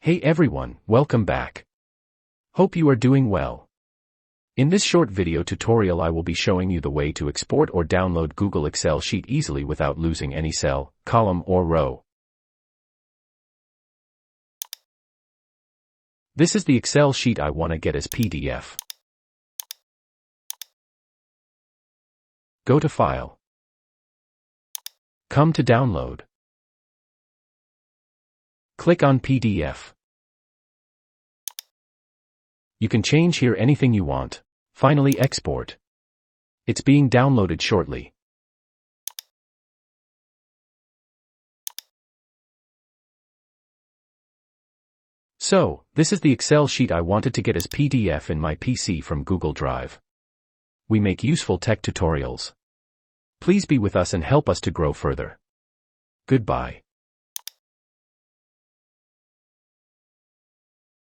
Hey everyone, welcome back. Hope you are doing well. In this short video tutorial I will be showing you the way to export or download Google Excel sheet easily without losing any cell, column or row. This is the Excel sheet I want to get as PDF. Go to File. Come to Download. Click on PDF. You can change here anything you want. Finally export. It's being downloaded shortly. So, this is the Excel sheet I wanted to get as PDF in my PC from Google Drive. We make useful tech tutorials. Please be with us and help us to grow further. Goodbye.